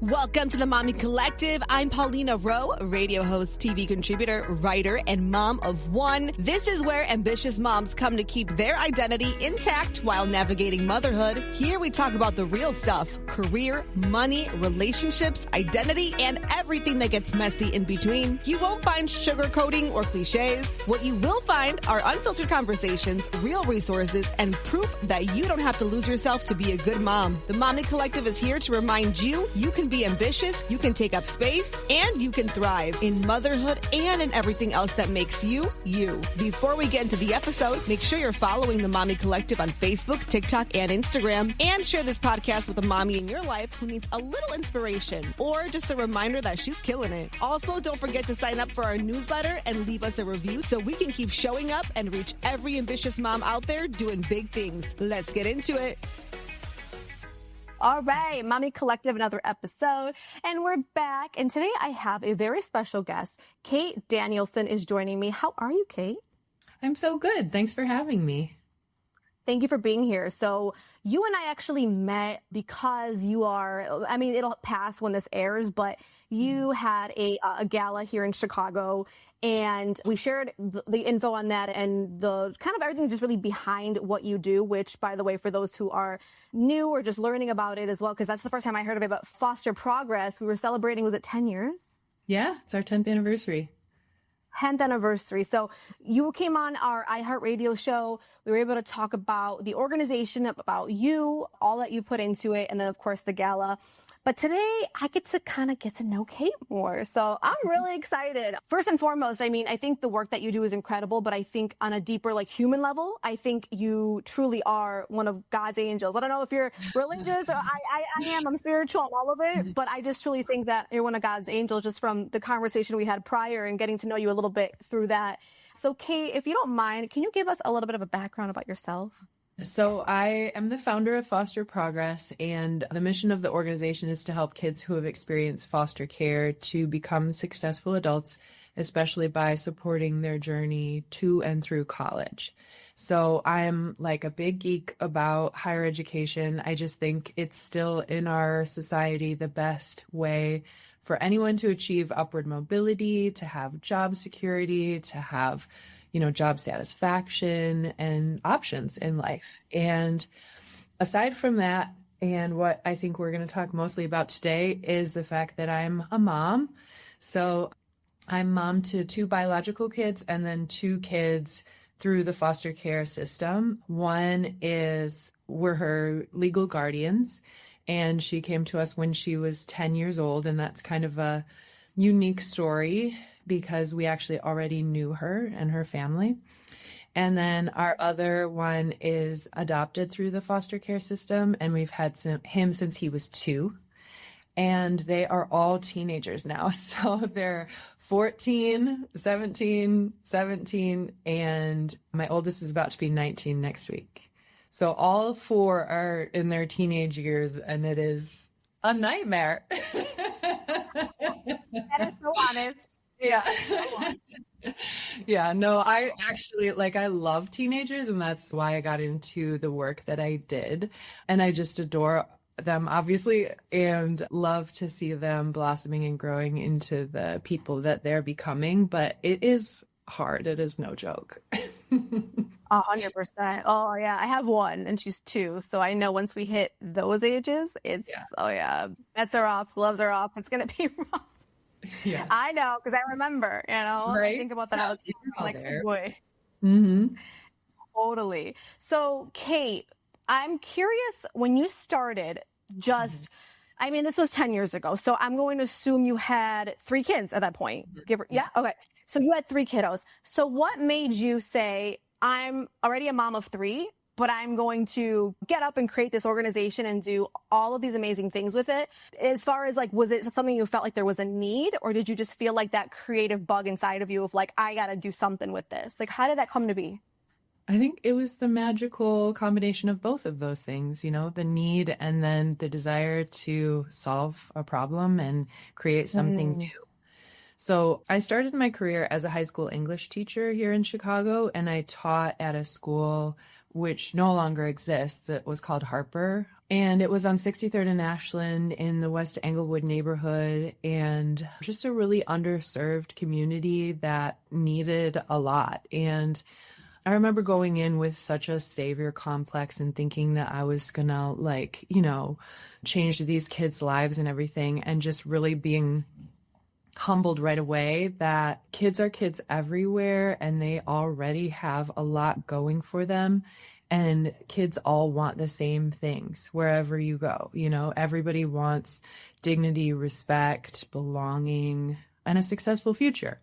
Welcome to the Mommy Collective. I'm Paulina Rowe, radio host, TV contributor, writer, and mom of one. This is where ambitious moms come to keep their identity intact while navigating motherhood. Here we talk about the real stuff: career, money, relationships, identity, and everything that gets messy in between. You won't find sugarcoating or cliches. What you will find are unfiltered conversations, real resources, and proof that you don't have to lose yourself to be a good mom. The Mommy Collective is here to remind you can be ambitious, you can take up space, and you can thrive in motherhood and in everything else that makes you, you. Before we get into the episode, make sure you're following the Mommy Collective on Facebook, TikTok, and Instagram, and share this podcast with a mommy in your life who needs a little inspiration or just a reminder that she's killing it. Also, don't forget to sign up for our newsletter and leave us a review so we can keep showing up and reach every ambitious mom out there doing big things. Let's get into it. All right, Mommy Collective, another episode, and we're back. And today I have a very special guest. Kate Danielson is joining me. How are you, Kate? I'm so good. Thanks for having me. Thank you for being here. So you and I actually met because it'll pass when this airs, but you had a gala here in Chicago, and we shared the info on that and the kind of everything just really behind what you do, which, by the way, for those who are new or just learning about it as well, because that's the first time I heard of it, but Foster Progress, we were celebrating, was it 10 years? Yeah, it's our 10th anniversary. 10th anniversary. So you came on our iHeartRadio show. We were able to talk about the organization, about you, all that you put into it, and then, of course, the gala. But today, I get to know Kate more. So I'm really excited. First and foremost, I think the work that you do is incredible, but I think on a deeper, human level, I think you truly are one of God's angels. I don't know if you're religious or I am. I'm spiritual, I'm all of it. But I just truly think that you're one of God's angels just from the conversation we had prior and getting to know you a little bit through that. So Kate, if you don't mind, can you give us a little bit of a background about yourself? So I am the founder of Foster Progress, and the mission of the organization is to help kids who have experienced foster care to become successful adults, especially by supporting their journey to and through college. So I'm like a big geek about higher education. I just think it's still in our society the best way for anyone to achieve upward mobility, to have job security, to have job satisfaction and options in life. And aside from that, and what I think we're going to talk mostly about today is the fact that I'm a mom. So I'm mom to 2 biological kids and then 2 kids through the foster care system. One is, we're her legal guardians, and she came to us when she was 10 years old. And that's kind of a unique story because we actually already knew her and her family. And then our other one is adopted through the foster care system, and we've had him since he was 2. And they are all teenagers now. So they're 14, 17, and my oldest is about to be 19 next week. So all 4 are in their teenage years, and it is a nightmare. That is so honest. Yeah. Yeah, no, I actually, I love teenagers, and that's why I got into the work that I did. And I just adore them, obviously, and love to see them blossoming and growing into the people that they're becoming. But it is hard. It is no joke. 100%. Oh, yeah. I have one, and she's 2. So I know once we hit those ages, bets are off, gloves are off. It's going to be rough. Yeah, I know, because I remember, right? I think about that all the time. Oh boy. Mm-hmm. Totally. So Kate, I'm curious, when you started, this was 10 years ago. So I'm going to assume you had 3 kids at that point. Yeah. Okay. So you had 3 kiddos. So what made you say, I'm already a mom of 3, but I'm going to get up and create this organization and do all of these amazing things with it? As far as was it something you felt like there was a need, or did you just feel like that creative bug inside of you of I got to do something with this? How did that come to be? I think it was the magical combination of both of those things, the need and then the desire to solve a problem and create something new. So I started my career as a high school English teacher here in Chicago, and I taught at a school which no longer exists. It was called Harper. And it was on 63rd and Ashland in the West Englewood neighborhood, and just a really underserved community that needed a lot. And I remember going in with such a savior complex and thinking that I was gonna, like, you know, change these kids' lives and everything, and just really being humbled right away that kids are kids everywhere and they already have a lot going for them. And kids all want the same things wherever you go. You know, everybody wants dignity, respect, belonging, and a successful future.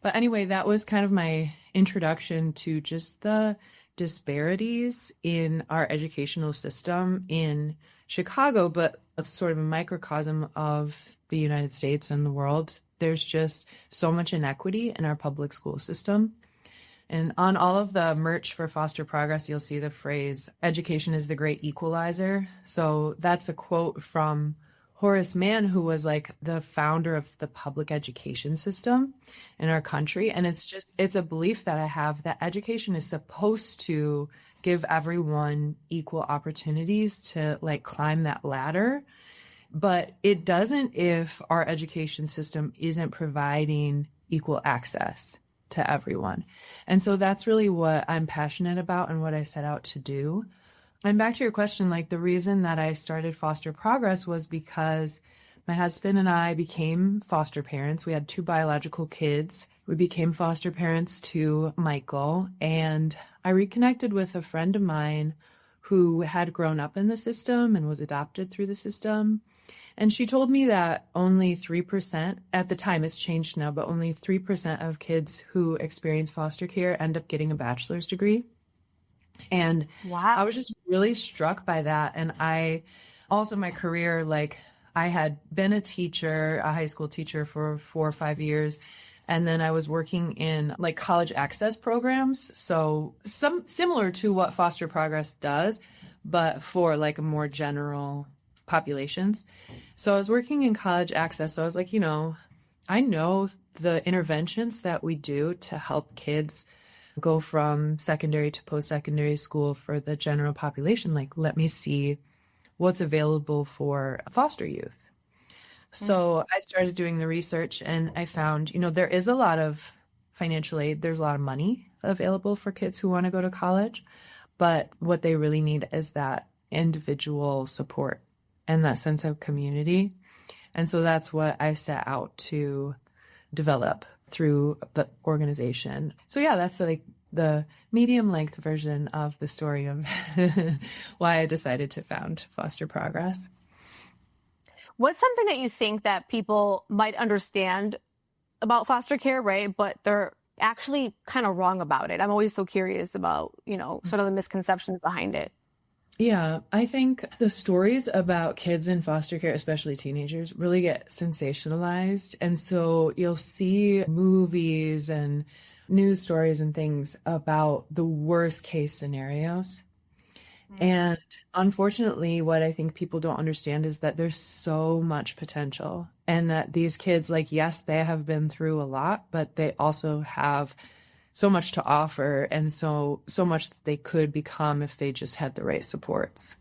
But anyway, that was kind of my introduction to just the disparities in our educational system in Chicago, but a sort of a microcosm of the United States and the world. There's just so much inequity in our public school system. And on all of the merch for Foster Progress, you'll see the phrase, education is the great equalizer. So that's a quote from Horace Mann, who was like the founder of the public education system in our country. And it's a belief that I have that education is supposed to give everyone equal opportunities to like climb that ladder. But it doesn't if our education system isn't providing equal access to everyone. And so that's really what I'm passionate about and what I set out to do. And back to your question, like the reason that I started Foster Progress was because my husband and I became foster parents. We had 2 biological kids. We became foster parents to Michael, and I reconnected with a friend of mine who had grown up in the system and was adopted through the system. And she told me that only 3%, at the time it's changed now, but only 3% of kids who experience foster care end up getting a bachelor's degree. And wow. I was just really struck by that. And I also, my career, like I had been a teacher, a high school teacher for 4 or 5 years. And then I was working in like college access programs. So similar to what Foster Progress does, but for like a more general populations. So I was working in college access. So I was like, you know, I know the interventions that we do to help kids go from secondary to post-secondary school for the general population. Like, let me see what's available for foster youth. So I started doing the research and I found, you know, there is a lot of financial aid. There's a lot of money available for kids who want to go to college, but what they really need is that individual support and that sense of community. And so that's what I set out to develop through the organization. So yeah, that's like the medium length version of the story of why I decided to found Foster Progress. What's something that you think that people might understand about foster care, right? But they're actually kind of wrong about it. I'm always so curious about, you know, sort of the misconceptions behind it. Yeah, I think the stories about kids in foster care, especially teenagers, really get sensationalized. And so you'll see movies and news stories and things about the worst case scenarios. And unfortunately, what I think people don't understand is that there's so much potential and that these kids, like, yes, they have been through a lot, but they also have so much to offer and so much that they could become if they just had the right supports.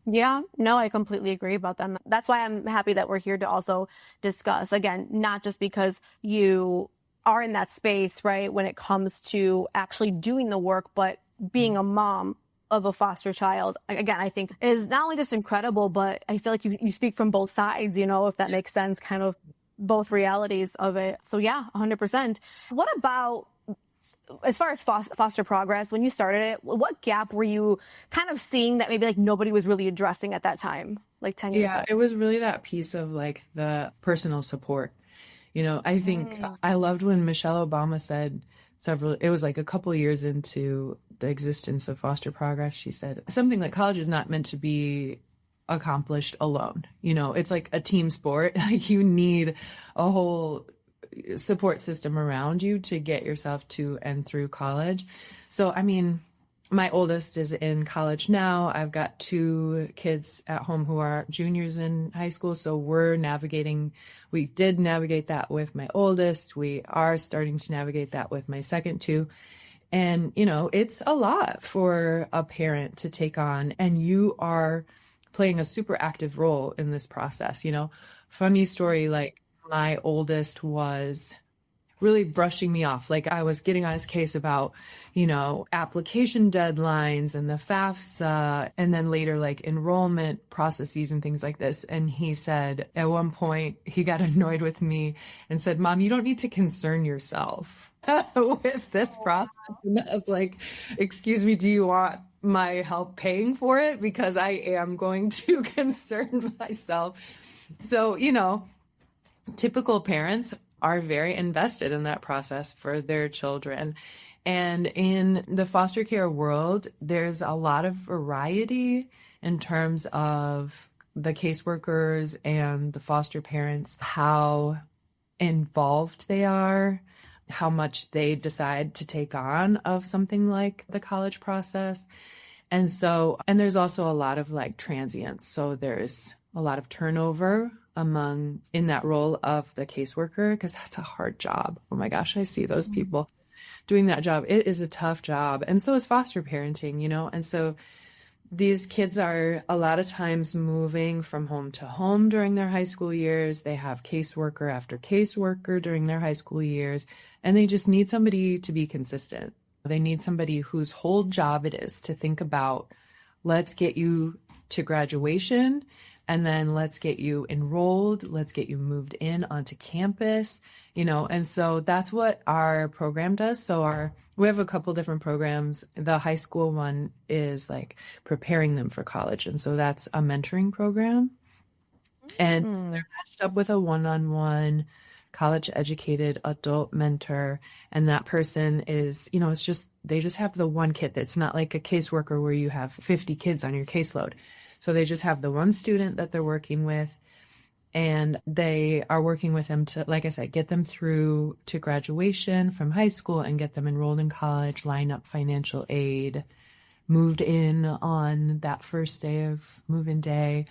Yeah, no, I completely agree about that. That's why I'm happy that we're here to also discuss, again, not just because you are in that space, right, when it comes to actually doing the work, but being a mom of a foster child, again, I think is not only just incredible, but I feel like you speak from both sides, you know, if that makes sense, kind of both realities of it. So yeah, 100%. What about, as far as Foster Progress, when you started it, what gap were you kind of seeing that maybe like nobody was really addressing at that time, like 10 years ago? Yeah, it was really that piece of like the personal support. You know, I think I loved when Michelle Obama said it was like a couple years into the existence of Foster Progress, she said something like college is not meant to be accomplished alone. You know, it's like a team sport. You need a whole support system around you to get yourself to and through college. So, I mean, my oldest is in college now. I've got 2 kids at home who are juniors in high school. So we did navigate that with my oldest. We are starting to navigate that with my second 2. And, you know, it's a lot for a parent to take on, and you are playing a super active role in this process. You know, funny story, like my oldest was really brushing me off. Like I was getting on his case about, you know, application deadlines and the FAFSA, and then later like enrollment processes and things like this. And he said at one point, he got annoyed with me and said, "Mom, you don't need to concern yourself with this process." And I was like, "Excuse me, do you want my help paying for it? Because I am going to concern myself." So, you know, typical parents are very invested in that process for their children. And in the foster care world, there's a lot of variety in terms of the caseworkers and the foster parents, how involved they are, how much they decide to take on of something like the college process. And so, and there's also a lot of like transients. So there's a lot of turnover in that role of the caseworker, because that's a hard job. Oh my gosh, I see those people doing that job. It is a tough job. And so is foster parenting, you know? And so these kids are a lot of times moving from home to home during their high school years. They have caseworker after caseworker during their high school years, and they just need somebody to be consistent. They need somebody whose whole job it is to think about, let's get you to graduation, and then let's get you enrolled, let's get you moved in onto campus, you know. And so that's what our program does. So we have a couple different programs. The high school one is like preparing them for college. And so that's a mentoring program. And so they're matched up with a one-on-one college educated adult mentor. And that person is, you know, they just have the one kid. That's not like a caseworker where you have 50 kids on your caseload. So they just have the one student that they're working with, and they are working with them to, like I said, get them through to graduation from high school and get them enrolled in college, line up financial aid, moved in on that first day of move-in day.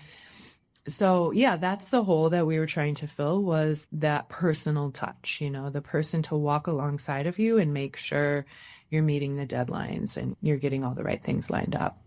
So yeah, that's the hole that we were trying to fill, was that personal touch, you know, the person to walk alongside of you and make sure you're meeting the deadlines and you're getting all the right things lined up.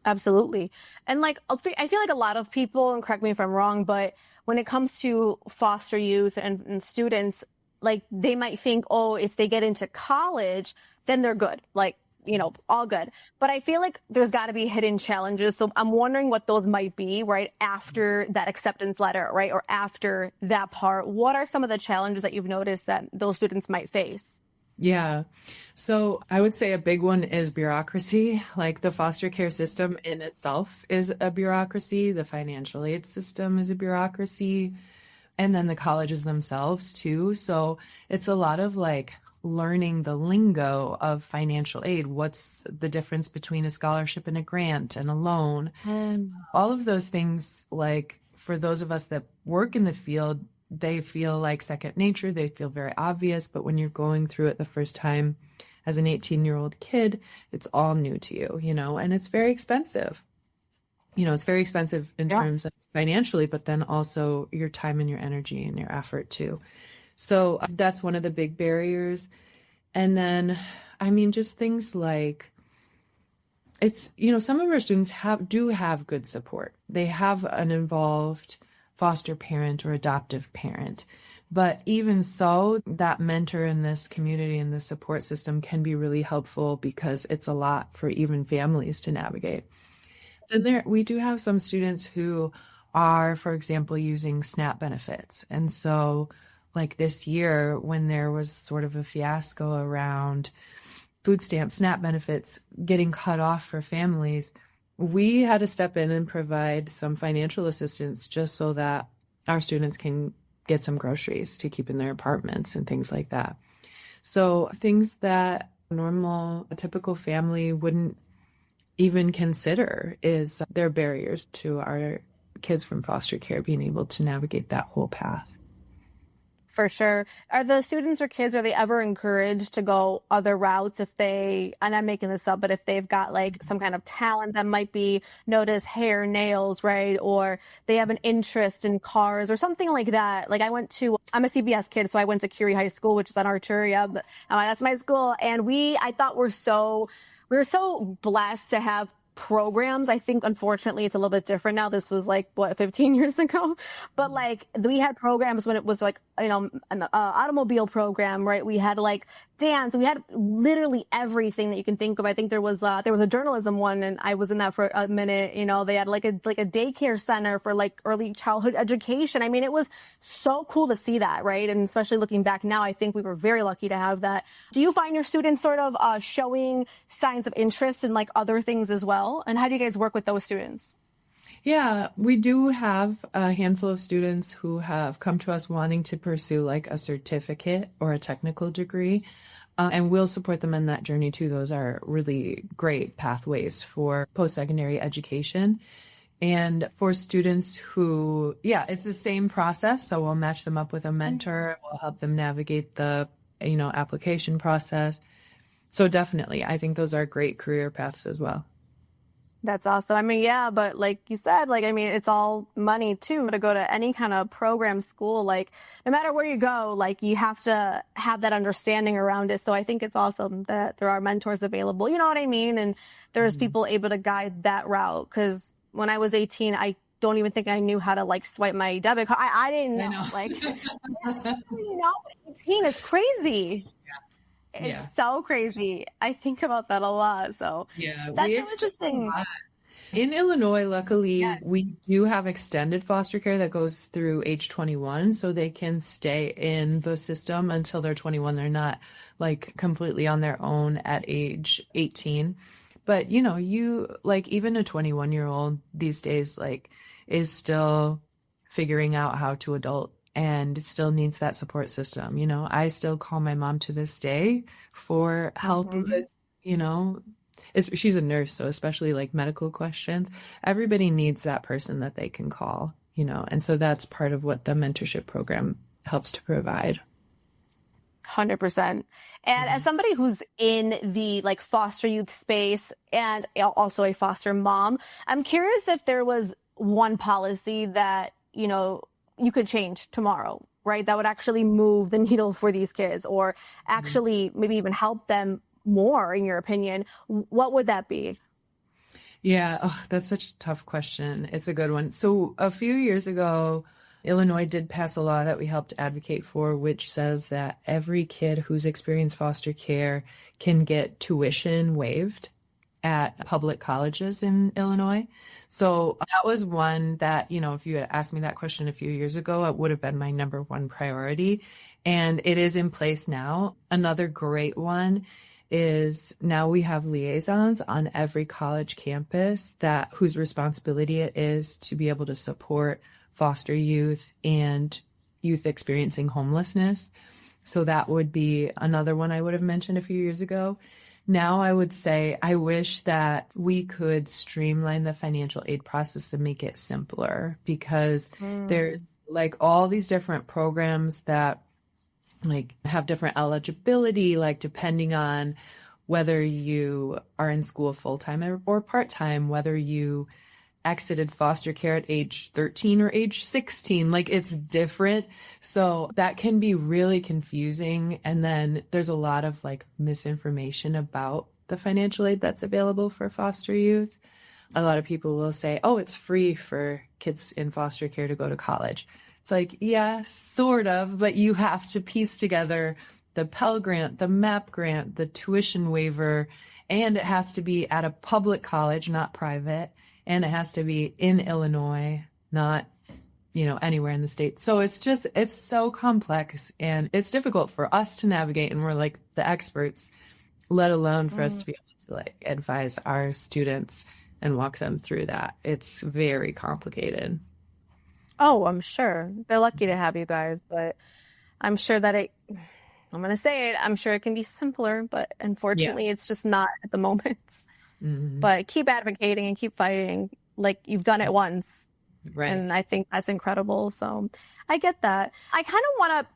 Absolutely. And like, I feel like a lot of people, and correct me if I'm wrong, but when it comes to foster youth and students, like they might think, oh, if they get into college, then they're good. Like, you know, all good. But I feel like there's got to be hidden challenges. So I'm wondering what those might be, right? After that acceptance letter, right? Or after that part, what are some of the challenges that you've noticed that those students might face? Yeah. So I would say a big one is bureaucracy. Like the foster care system in itself is a bureaucracy. The financial aid system is a bureaucracy. And then the colleges themselves too. So it's a lot of like learning the lingo of financial aid. What's the difference between a scholarship and a grant and a loan? All of those things, like for those of us that work in the field, they feel like second nature. They feel very obvious. But when you're going through it the first time as an 18-year-old kid, it's all new to you, you know, and it's very expensive. You know, it's very expensive in terms of financially, but then also your time and your energy and your effort too. So that's one of the big barriers. And then, I mean, just things like, it's, you know, some of our students do have good support. They have an involved foster parent or adoptive parent. But even so, that mentor in this community and the support system can be really helpful because it's a lot for even families to navigate. And we do have some students who are, for example, using SNAP benefits. And so like this year, when there was sort of a fiasco around food stamp SNAP benefits getting cut off for families, we had to step in and provide some financial assistance just so that our students can get some groceries to keep in their apartments and things like that. So things that a typical family wouldn't even consider is their barriers to our kids from foster care being able to navigate that whole path. For sure. Are the students or kids, are they ever encouraged to go other routes if they, and I'm making this up, but if they've got like some kind of talent that might be noticed, hair, nails, right? Or they have an interest in cars or something like that. Like I'm a CBS kid, so I went to Curie High School, which is on Arturia, but that's my school. And I thought we were so blessed to have programs. I think unfortunately it's a little bit different now. This was like 15 years ago, but like we had programs when it was like, an automobile program, right? We had like dance, we had literally everything that you can think of. I think there was a journalism one, and I was in that for a minute. They had like a daycare center for like early childhood education. I mean, it was so cool to see that, right? And especially looking back now, I think we were very lucky to have that. Do you find your students sort of showing signs of interest in like other things as well? And how do you guys work with those students? Yeah, we do have a handful of students who have come to us wanting to pursue like a certificate or a technical degree, and we'll support them in that journey too. Those are really great pathways for post-secondary education. And for students who, it's the same process. So we'll match them up with a mentor. We'll help them navigate the, application process. So definitely, I think those are great career paths as well. That's awesome. I mean, yeah, but like you said, it's all money too to go to any kind of program school. Like no matter where you go, like you have to have that understanding around it. So I think it's awesome that there are mentors available. You know what I mean? And there's people able to guide that route. Because when I was 18, I don't even think I knew how to like swipe my debit card. I didn't know. I know. Like, 18 is crazy. It's so crazy. I think about that a lot. So that's interesting. In Illinois, luckily, we do have extended foster care that goes through age 21, so they can stay in the system until they're 21. They're not like completely on their own at age 18. But, you like even a 21-year-old these days, like is still figuring out how to adult. And it still needs that support system. I still call my mom to this day for help with, she's a nurse, so especially like medical questions. Everybody needs that person that they can call, and so that's part of what the mentorship program helps to provide. 100%. And as somebody who's in the like foster youth space and also a foster mom, I'm curious if there was one policy that, you could change tomorrow, right? That would actually move the needle for these kids or actually maybe even help them more, in your opinion. What would that be? Yeah, that's such a tough question. It's a good one. So a few years ago, Illinois did pass a law that we helped advocate for, which says that every kid who's experienced foster care can get tuition waived at public colleges in Illinois. So that was one that, if you had asked me that question a few years ago, it would have been my number one priority. And it is in place now. Another great one is now we have liaisons on every college campus whose responsibility it is to be able to support foster youth and youth experiencing homelessness. So that would be another one I would have mentioned a few years ago. Now I would say I wish that we could streamline the financial aid process to make it simpler, because there's like all these different programs that like have different eligibility, like depending on whether you are in school full-time or part-time, whether you exited foster care at age 13 or age 16, like it's different. So that can be really confusing. And then there's a lot of like misinformation about the financial aid that's available for foster youth. A lot of people will say, oh, it's free for kids in foster care to go to college. It's like, yeah, sort of, but you have to piece together the Pell Grant, the MAP grant, the tuition waiver, and it has to be at a public college, not private. And it has to be in Illinois, not, anywhere in the state. So it's so complex and it's difficult for us to navigate. And we're like the experts, let alone for us to be able to like advise our students and walk them through that. It's very complicated. Oh, I'm sure. They're lucky to have you guys, but I'm sure that I'm going to say it, I'm sure it can be simpler, but unfortunately it's just not at the moment. But keep advocating and keep fighting like you've done it once. Right. And I think that's incredible. So I get that. I kind of want to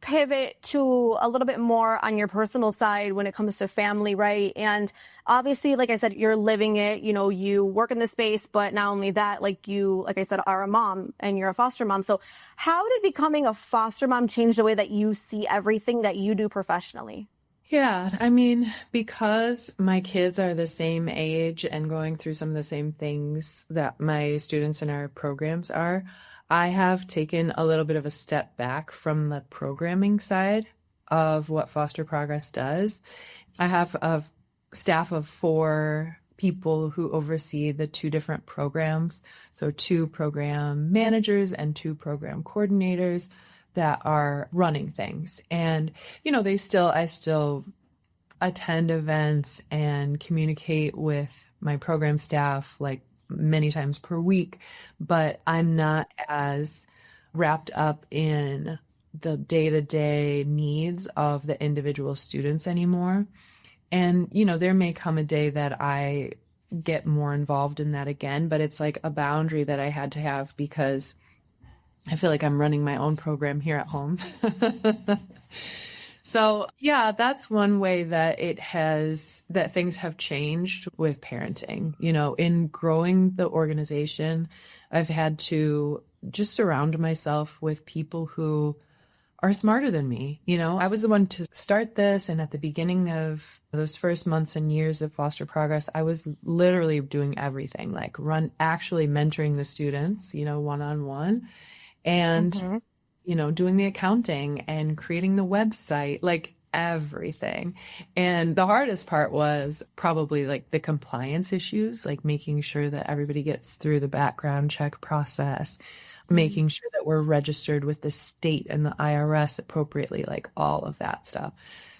pivot to a little bit more on your personal side when it comes to family, right? And obviously, like I said, you're living it, you work in the space, but not only that, like I said, are a mom and you're a foster mom. So how did becoming a foster mom change the way that you see everything that you do professionally? Yeah, I mean, because my kids are the same age and going through some of the same things that my students in our programs are, I have taken a little bit of a step back from the programming side of what Foster Progress does. I have a staff of 4 people who oversee the 2 different programs. So 2 program managers and 2 program coordinators that are running things. And, I still attend events and communicate with my program staff like many times per week, but I'm not as wrapped up in the day-to-day needs of the individual students anymore. And, there may come a day that I get more involved in that again, but it's like a boundary that I had to have because I feel like I'm running my own program here at home. So yeah, that's one way that that things have changed with parenting. In growing the organization, I've had to just surround myself with people who are smarter than me. I was the one to start this. And at the beginning of those first months and years of Foster Progress, I was literally doing everything, like actually mentoring the students, one-on-one, and doing the accounting and creating the website, like everything. And the hardest part was probably like the compliance issues, like making sure that everybody gets through the background check process, making sure that we're registered with the state and the IRS appropriately, like all of that stuff.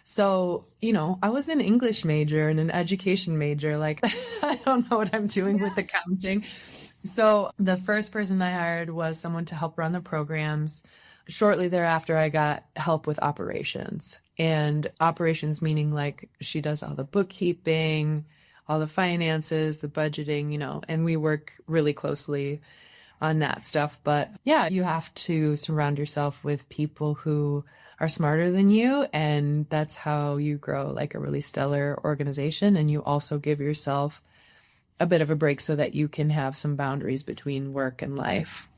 So, I was an English major and an education major. Like, I don't know what I'm doing with accounting. So the first person I hired was someone to help run the programs. Shortly thereafter, I got help with operations, and operations meaning like she does all the bookkeeping, all the finances, the budgeting, and we work really closely on that stuff. But yeah, you have to surround yourself with people who are smarter than you. And that's how you grow like a really stellar organization. And you also give yourself a bit of a break so that you can have some boundaries between work and life.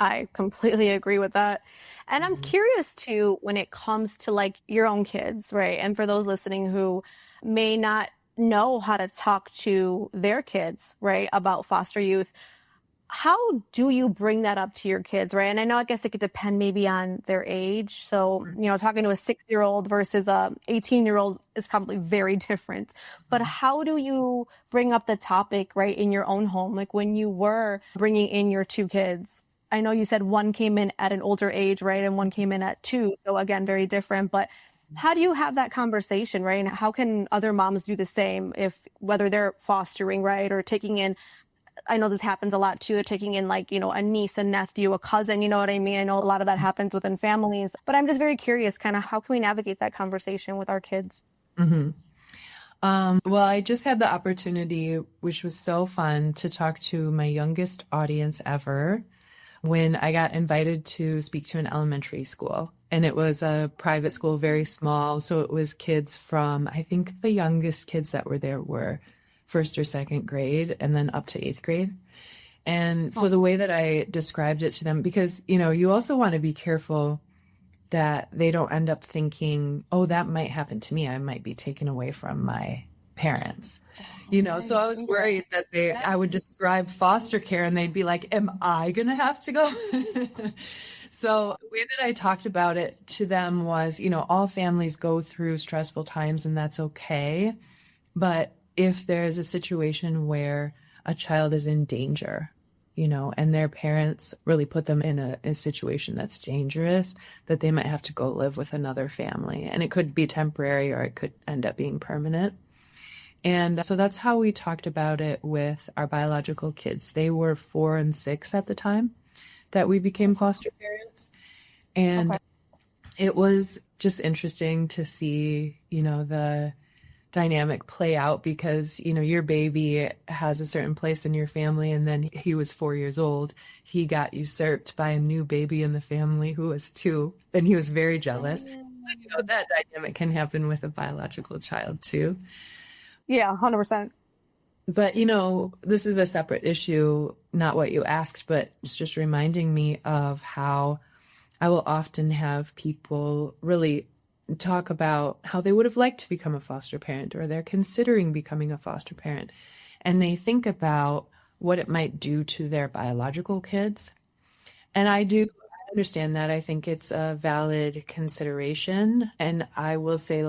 I completely agree with that. And I'm curious too, when it comes to like your own kids, right? And for those listening who may not know how to talk to their kids, right, about foster youth, how do you bring that up to your kids, right? And I guess it could depend maybe on their age. So, talking to a 6-year-old versus a 18-year-old is probably very different. But how do you bring up the topic, right, in your own home? Like when you were bringing in your 2 kids, I know you said one came in at an older age, right? And one came in at 2. So again, very different. But how do you have that conversation, right? And how can other moms do the same whether they're fostering, right? Or taking in, I know this happens a lot too, they're taking in like, a niece, a nephew, a cousin, you know what I mean? I know a lot of that happens within families, but I'm just very curious, kind of how can we navigate that conversation with our kids? Mm-hmm. Well, I just had the opportunity, which was so fun, to talk to my youngest audience ever when I got invited to speak to an elementary school. And it was a private school, very small. So it was kids from, I think the youngest kids that were there were 1st or 2nd grade and then up to 8th grade. And so the way that I described it to them, because, you also want to be careful that they don't end up thinking, oh, that might happen to me. I might be taken away from my parents, so I was worried that I would describe foster care and they'd be like, am I going to have to go? So the way that I talked about it to them was, all families go through stressful times and that's okay. But if there's a situation where a child is in danger, and their parents really put them in a situation that's dangerous, that they might have to go live with another family. And it could be temporary or it could end up being permanent. And so that's how we talked about it with our biological kids. They were 4 and 6 at the time that we became foster parents. And it was just interesting to see, the dynamic play out because, your baby has a certain place in your family, and then he was 4 years old. He got usurped by a new baby in the family who was 2, and he was very jealous. That dynamic can happen with a biological child too. Yeah, 100%. But, this is a separate issue, not what you asked, but it's just reminding me of how I will often have people really talk about how they would have liked to become a foster parent, or they're considering becoming a foster parent. And they think about what it might do to their biological kids. And I understand that. I think it's a valid consideration. And I will say,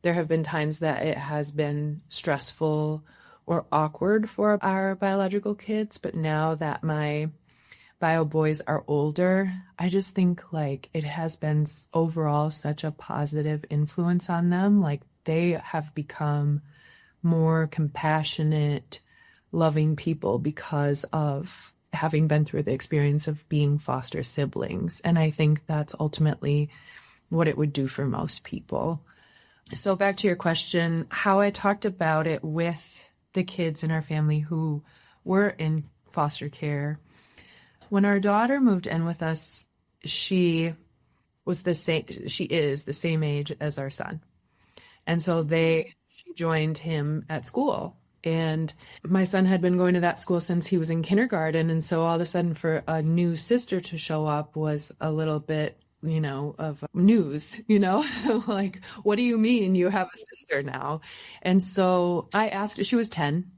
there have been times that it has been stressful or awkward for our biological kids. But now that my bio boys are older, I just think it has been overall such a positive influence on them. They have become more compassionate, loving people because of having been through the experience of being foster siblings. And I think that's ultimately what it would do for most people. So back to your question, how I talked about it with the kids in our family who were in foster care. When our daughter moved in with us, she is the same age as our son. And so she joined him at school. And my son had been going to that school since he was in kindergarten. And so all of a sudden for a new sister to show up was a little bit, of news, what do you mean you have a sister now? And so I asked her, she was 10.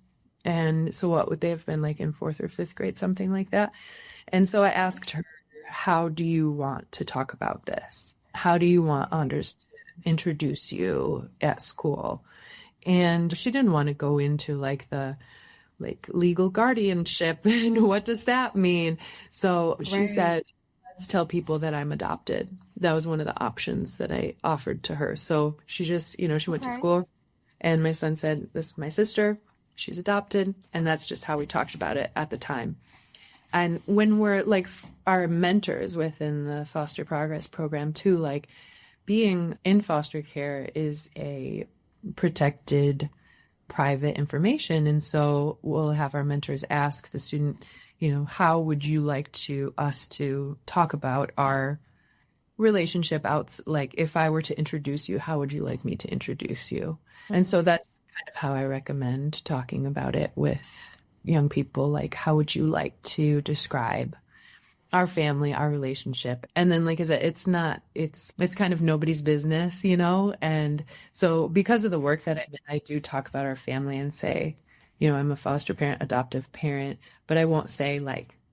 And so what would they have been in 4th or 5th grade, something like that? And so I asked her, how do you want to talk about this? How do you want Anders to introduce you at school? And she didn't want to go into the legal guardianship and what does that mean? So she said, let's tell people that I'm adopted. That was one of the options that I offered to her. So she just, she went to school and my son said, this is my sister. She's adopted. And that's just how we talked about it at the time. And when we're our mentors within the Foster Progress program too, being in foster care is a protected private information. And so we'll have our mentors ask the student, how would you like us to talk about our relationship out? If I were to introduce you, how would you like me to introduce you? And so that's kind of how I recommend talking about it with young people. How would you like to describe our family, our relationship? And then, I said, it's kind of nobody's business, And so because of the work that I do talk about our family and say, I'm a foster parent, adoptive parent, but I won't say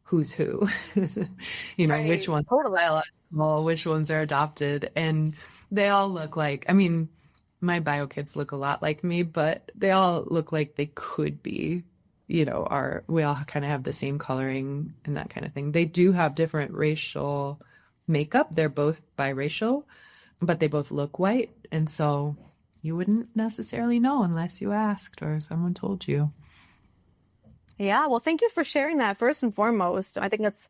who's who, right. Which ones are biological, which ones are adopted. And they all look my bio kids look a lot like me, but they all look like they could be, we all kind of have the same coloring and that kind of thing. They do have different racial makeup. They're both biracial, but they both look white. And so you wouldn't necessarily know unless you asked or someone told you. Yeah, well, thank you for sharing that first and foremost. I think that's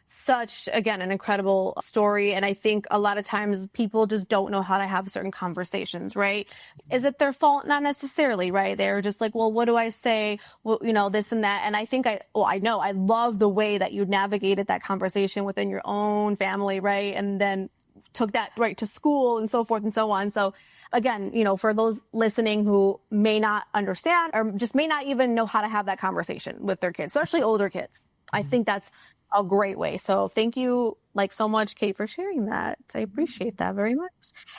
such, again, an incredible story. And I think a lot of times people just don't know how to have certain conversations, right? Is it their fault? Not necessarily, right? They're just well, what do I say? Well, this and that. And I think I love the way that you navigated that conversation within your own family, right? And then took that right to school and so forth and so on. So again, for those listening who may not understand or just may not even know how to have that conversation with their kids, especially older kids, I think that's a great way. So thank you so much, Kate, for sharing that. I appreciate that very much.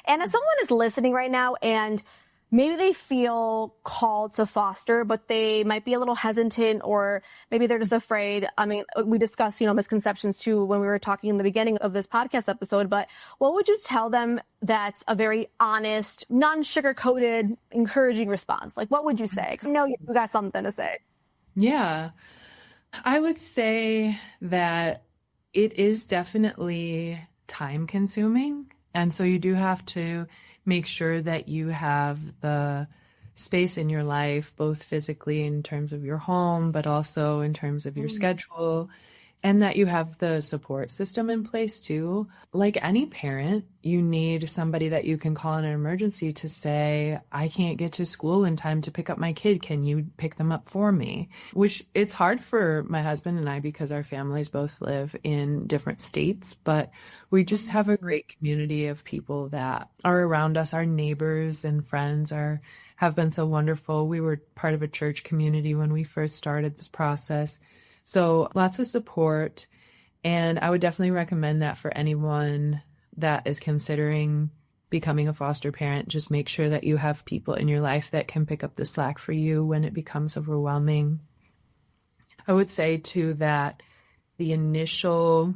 And if someone is listening right now and maybe they feel called to foster, but they might be a little hesitant, or maybe they're just afraid. I mean, we discussed, misconceptions too when we were talking in the beginning of this podcast episode, but what would you tell them that's a very honest, non-sugar-coated, encouraging response? What would you say? Because I know you got something to say. Yeah. I would say that it is definitely time consuming. And so you do have to make sure that you have the space in your life, both physically in terms of your home, but also in terms of your schedule and that you have the support system in place too. Like any parent, you need somebody that you can call in an emergency to say, I can't get to school in time to pick up my kid. Can you pick them up for me? Which it's hard for my husband and I because our families both live in different states, but we just have a great community of people that are around us. Our neighbors and friends have been so wonderful. We were part of a church community when we first started this process. So lots of support. And I would definitely recommend that for anyone that is considering becoming a foster parent. Just make sure that you have people in your life that can pick up the slack for you when it becomes overwhelming. I would say too that the initial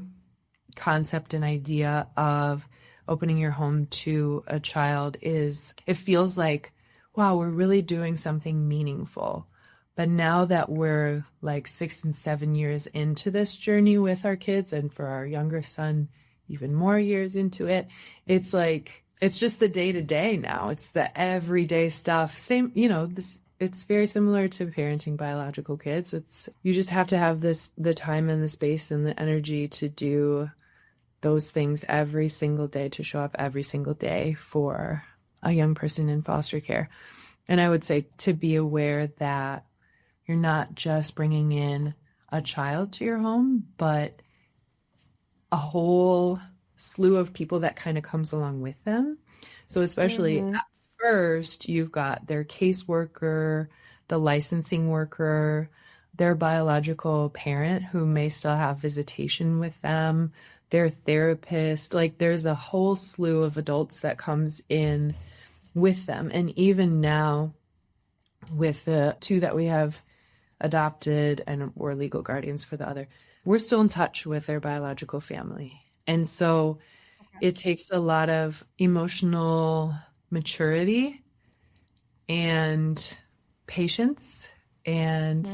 concept and idea of opening your home to a child it feels like, wow, we're really doing something meaningful. But now that we're like 6 and 7 years into this journey with our kids, and for our younger son, even more years into it, it's like, it's just the day to day now. It's the everyday stuff. Same, it's very similar to parenting biological kids. You just have to have the time and the space and the energy to do those things every single day, to show up every single day for a young person in foster care. And I would say to be aware that you're not just bringing in a child to your home, but a whole slew of people that kind of comes along with them. So especially at first, you've got their caseworker, the licensing worker, their biological parent who may still have visitation with them, their therapist. Like there's a whole slew of adults that comes in with them. And even now, with the 2 that we have adopted and we're legal guardians for the other, we're still in touch with their biological family. And so it takes a lot of emotional maturity and patience and,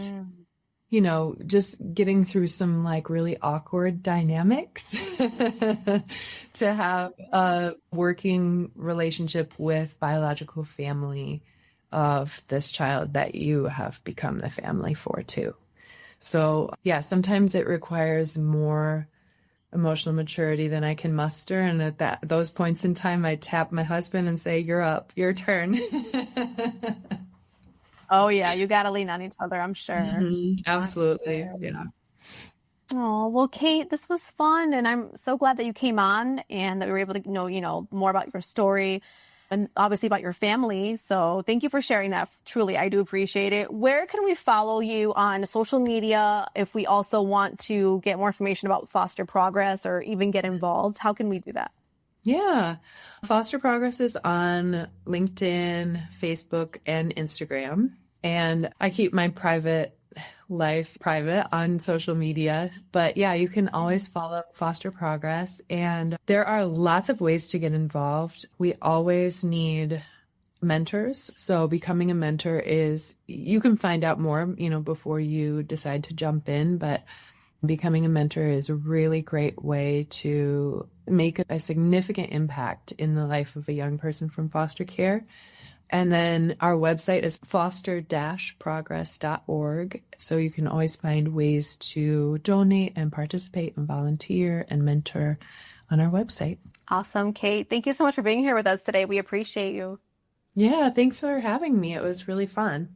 just getting through some like really awkward dynamics to have a working relationship with biological family of this child that you have become the family for too. So yeah, sometimes it requires more emotional maturity than I can muster. And at those points in time, I tap my husband and say, you're up, your turn. Oh yeah, you got to lean on each other, I'm sure. Mm-hmm. Absolutely. Yeah. Oh, well, Kate, this was fun. And I'm so glad that you came on and that we were able to know, more about your story and obviously about your family. So thank you for sharing that. Truly, I do appreciate it. Where can we follow you on social media if we also want to get more information about foster progress or even get involved? How can we do that? Yeah. Foster Progress is on LinkedIn, Facebook, and Instagram. And I keep my private life private on social media. But yeah, you can always follow Foster Progress. And there are lots of ways to get involved. We always need mentors. So becoming a mentor you can find out more, before you decide to jump in. But becoming a mentor is a really great way to make a significant impact in the life of a young person from foster care. And then our website is foster-progress.org. So you can always find ways to donate and participate and volunteer and mentor on our website. Awesome, Kate. Thank you so much for being here with us today. We appreciate you. Yeah, thanks for having me. It was really fun.